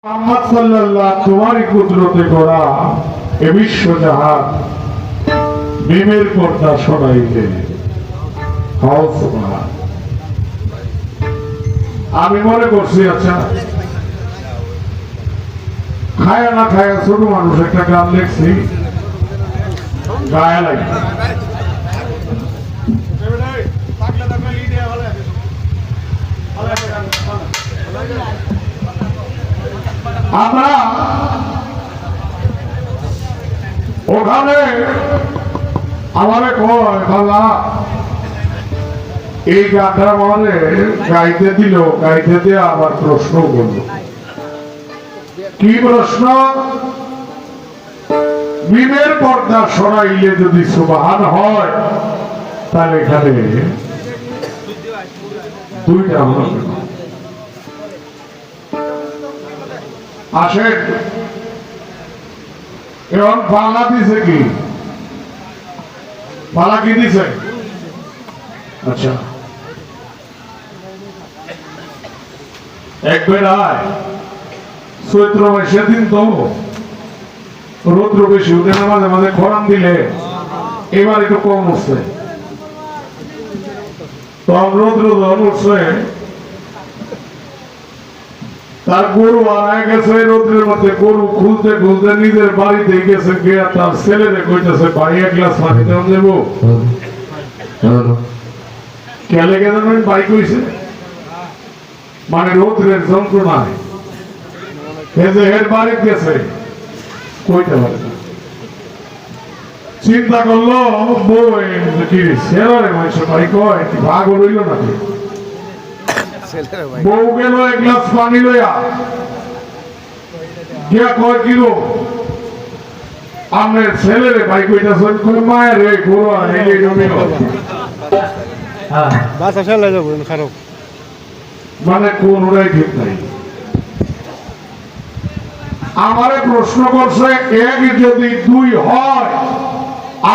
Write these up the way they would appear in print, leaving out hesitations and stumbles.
মোহাম্মদ সাল্লাল্লাহ তোমারই কুদরতে গড়া এ বিশ্বজাহান মিমের পর্দা সরাইলে হও সুবহান। আমি মনে করছি আচ্ছা খায়া না খায়া ছোট মানুষ একটা গান লিখছি গায়া লাগে আমরা ওখানে আমারে কয় বাবা এই গানটা আমারে গাইতে দিল, গাইতে দিয়ে আবার প্রশ্ন করল। কি প্রশ্ন? মিমের পর্দা সরাইলে যদি সুবহান হয় তাহলে এখানে দুইটা হলো। আসেন এখন পালা দিছে কি? পালা কি দিছে? আচ্ছা এক বেড়ায় চৈত্র মাসের দিন তো রৌদ্র বেশি উঠে না, মাঝে মাঝে খরান দিলে এবার একটু কম উঠছে, তখন রৌদ্র ধর উঠছে, তার গরু হারায় গেছে রোদ্রের মধ্যে। গরু খুলতে খুলতে নিজের বাড়িতে গেছে, গিয়ে তার ছেলেরে কইতেছে ভাই এক গ্লাস পানি দেওয়া দেবো। কেলে গেলেন বাইক হয়েছে মানে রোদ্রের যন্ত্রণায় এর বাড়ি গেছে, কইতে পারে না। চিন্তা করলো বউ কি ছেলে মানুষ ভাই কয় ভাগ রইল নাকি? বউ গেল এক গ্লাস পানি লইয়া গিয়া কয় কিলো আপনার ছেলেরে ভাই কইতাছে মায়ের রে ঘোরা এই জমিল মানে কোন ওরাই ঠিক নাই। আমারে প্রশ্ন করছে এক যদি দুই হয়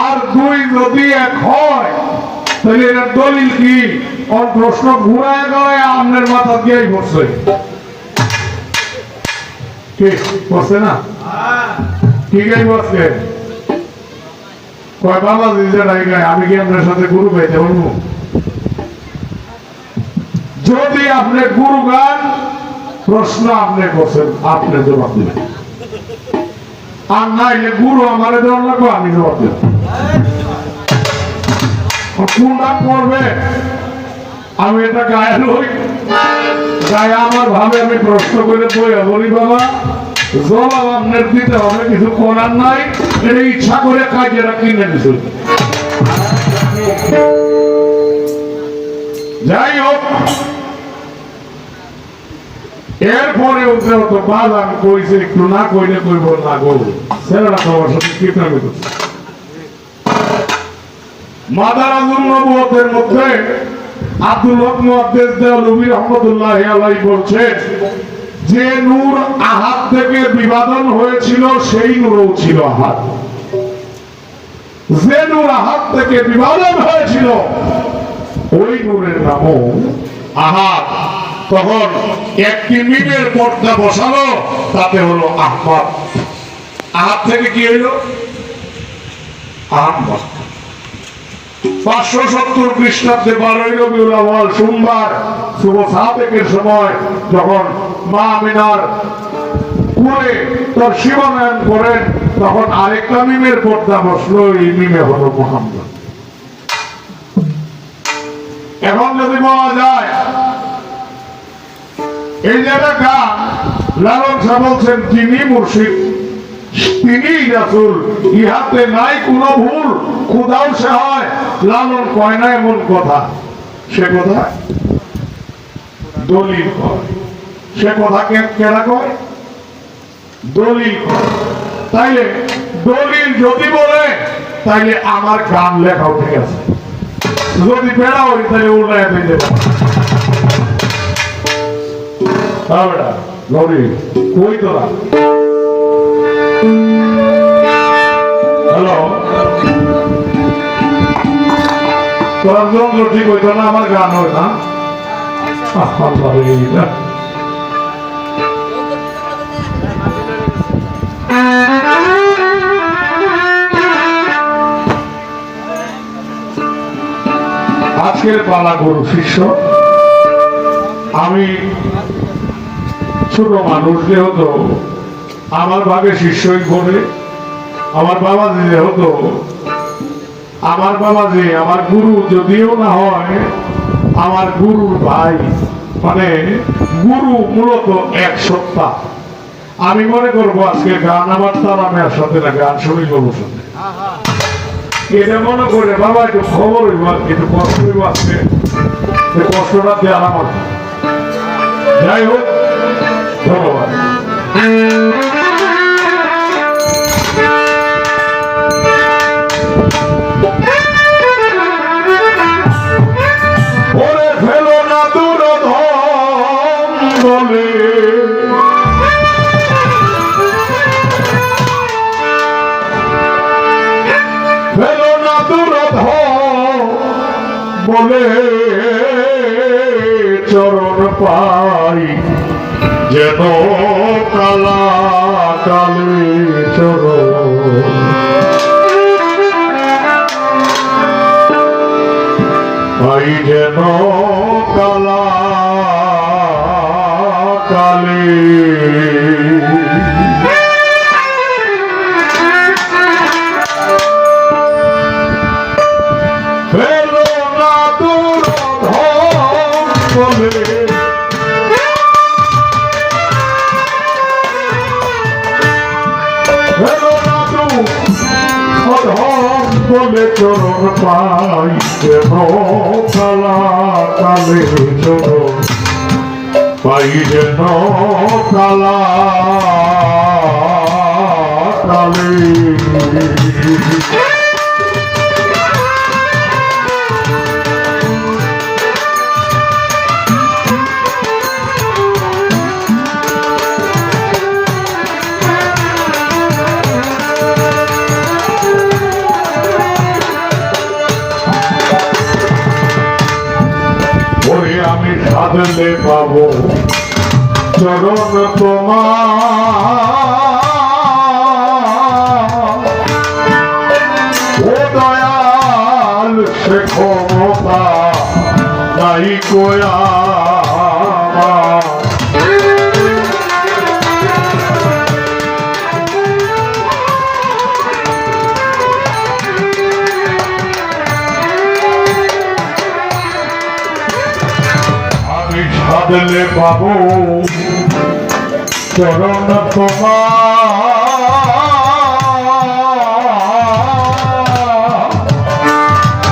আর দুই যদি এক হয় তাহলে এটার দলিল কি? ওর প্রশ্ন ঘুরায় গড়ায় আপনার মাথা দিয়েই পড়ছে। কি পড়ছে না? কি গাই বসছে? কয় বাবা দিদি গায় আমি কি আপনার সাথে গুরু গাইতে বলবো? যদি আপনি গুরু গান প্রশ্ন আপনি করছেন, আপনি জবাব দিবেন, আর নাইলে গুরু আমারে দেওয়ার লাগবে, আমি জবাব দেব। কোনটা করবে আমি এটা গায়ে লই, গায়ে আমার ভাবে আমি প্রশ্ন করে বলি বাবা জবাব আপনার দিতে হবে, কিছু করার নাই, এটা ইচ্ছা করে কাজে রাখি না কিছু। যাই হোক এরপরে উঠে হতো বাদ আমি কইছে একটু না কইলে কইব না গো ছেলেরা তোমার সাথে কীর্তন করছে। মাদারাজুন নবুয়তের মধ্যে আব্দুল হক মুহাদ্দিস দেওলভী রাহমাতুল্লাহ আলাইহি বলছেন যে নূর আহাদ থেকে বিভাজন হয়েছিল সেই নূরও ছিল আহাদ। যে নূর আহাদ থেকে বিভাজন হয়েছিল ওই নূরের নামও আহাদ। তখন একটি মিমের পর্দা বসালো, তাতে হলো আহমদ। আহাদ থেকে কি হইল? আহমদ। 570 খ্রিস্টাব্দে 12 রবিউল আউয়াল সোমবার শুভ সাদেকের সময় যখন মা আমিনার কোলে তার শিবানয়ন করেন, তখন আরেকটা মিমের পর্দা বসলো, এই মিমে হলো মুহাম্মদ। এখন যদি বলা যায় এই জায়গা গান লালন শাহ বলছেন তিনি মুর্শিদ তিনি রাসূল, ইহাতে নাই কোনো ভুল, খুদাও সে হয়, লালন কয় না এমন কথা। সে কথা দলিল কয়, সে কথা কেনা কয় দলিল কয়। তাইলে দলিল যদি বলে তাইলে আমার গান লেখাও ঠিক আছে, যদি বেড়া হই তাহলে উল্লায় দিয়ে দেব। কই তোরা হ্যালো তোর যন্ত্র ঠিক হইতো না, আমার গান হয় না। আজকের পালা গুরু শিষ্য। আমি ছোট মানুষ যেহেতু আমার ভাগে শিষ্যই করে, আমার বাবাজি যেহেতু আমার বাবাজি আমার গুরু যদিও না হয় আমার গুরুর ভাই, মানে গুরু মূলত এক সত্তা। আমি মনে করবো আজকে গান আমার তারামের সাথে না, গান শুনি বলবো সাথে এটা মনে করে বাবা একটু খবর হইব, একটু কষ্ট হইব, আজকে কষ্টটা দেওয়ার আমার। যাই হোক, ধন্যবাদ। ওরে ফেলো না দুরধম বলে, ফেলো না দুরধম বলে চরণ পাই যেন কালা কালে চরণ। পাই যেন কালা কালে। ফেলো না দুরধম বলে, ফেলো না দুরধম বলে চরণ পাই যেন কালা কালে চরণ। পাই যেন কালা কালে। আমি সাধলে পাবো চরণ তোমার, ও দয়াল সে ক্ষমতা নাই কোয়া। সাধলে পাবো চরণ তোমার,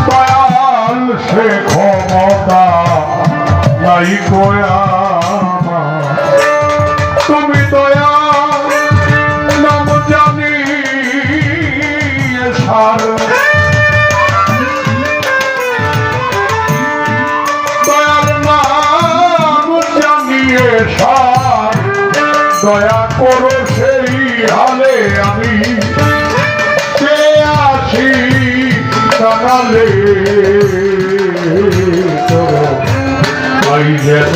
দয়াল সে ক্ষমতা নাই কোয়া। তুমি দয়াল নাম জানি সার, দয়া করো সেই হালে আমি আছি কানালে। পাই যেন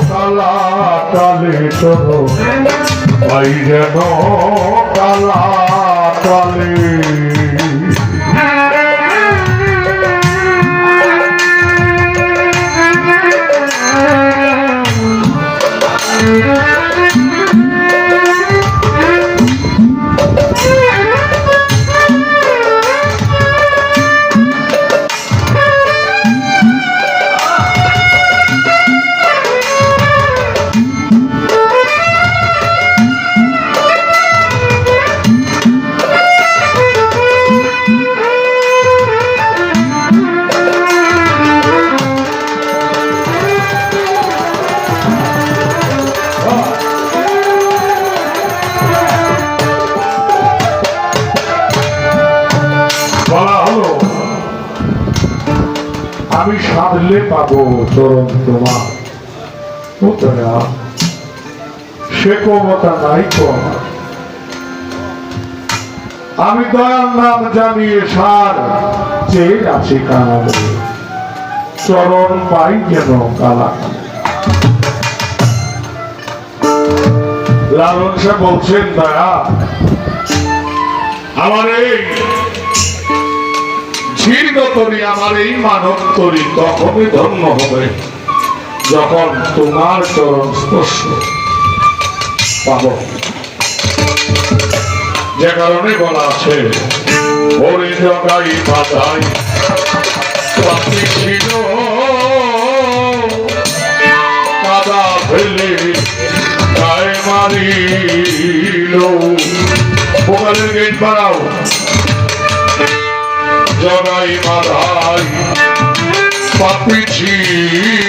কালা কালে চলো, পাই যেন কালা কালে। আমি সাধলে পাবো চরণ তোমার, সে ক্ষমতা নাই তোমার। আমি দয়াল নাম জানিয়ে সার চেয়ে আছি কানালে, চরণ পাই যেন কালা। লালন সাহেব বলছেন দয়া আমার এই শীর্ণ তরি আমার এই মানব তরি তখনই ধন্য হবে যখন তোমার চরণ স্পর্শ পাব। যে কারণে বলা আছে ওরে জগাই বাজাই পাপি ছিল কাদা ফেলে গায়ে মারিল। পোকালের গেট বাড়াও। জগাই বাজাই পাপি ছিল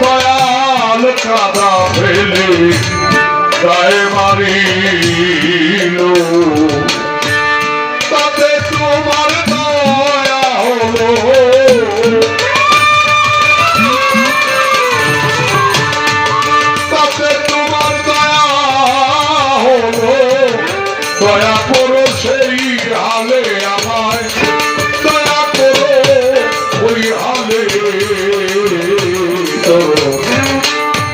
দয়াল কাদা ফেলে গায়ে মারিল। তাতে তোমার দয়া হলো তাতে তোমার দয়া হলো। দয়া করো সেই হালে আমায় দয়া করো ওই হালে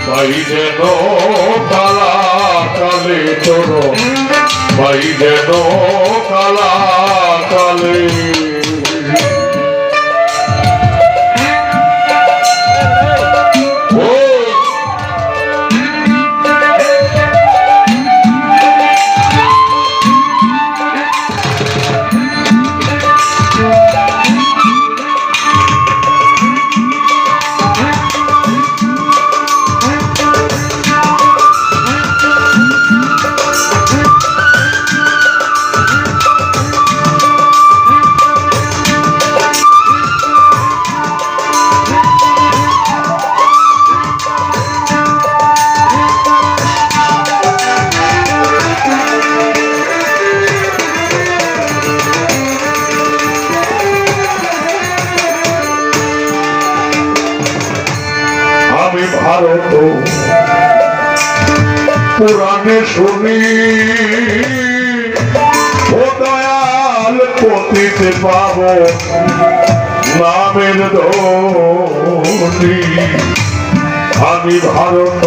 ভাই যেন কালা কালে তোর ভাই যেন কালা কালে। আমি ভারত পুরাণে শুনি ও দয়াল পতিতে পাব নামের ধনি। আমি ভারত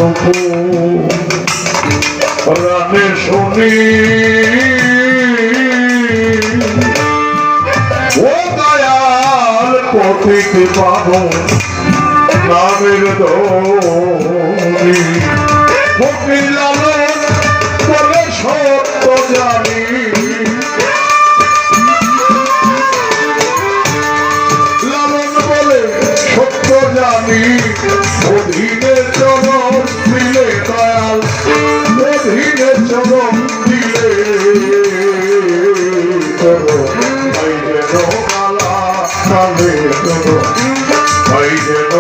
পুরাণে শুনি ও দয়াল পতিতে পাব নামের ধনি। ভক্তি লালন বলে সত্য জানি লালন বলে সত্য জানি। অধীনে চরণ দিলে দয়াল অধীনে চরণ দিলে ভাই যেন কালা কালে ভাই যেন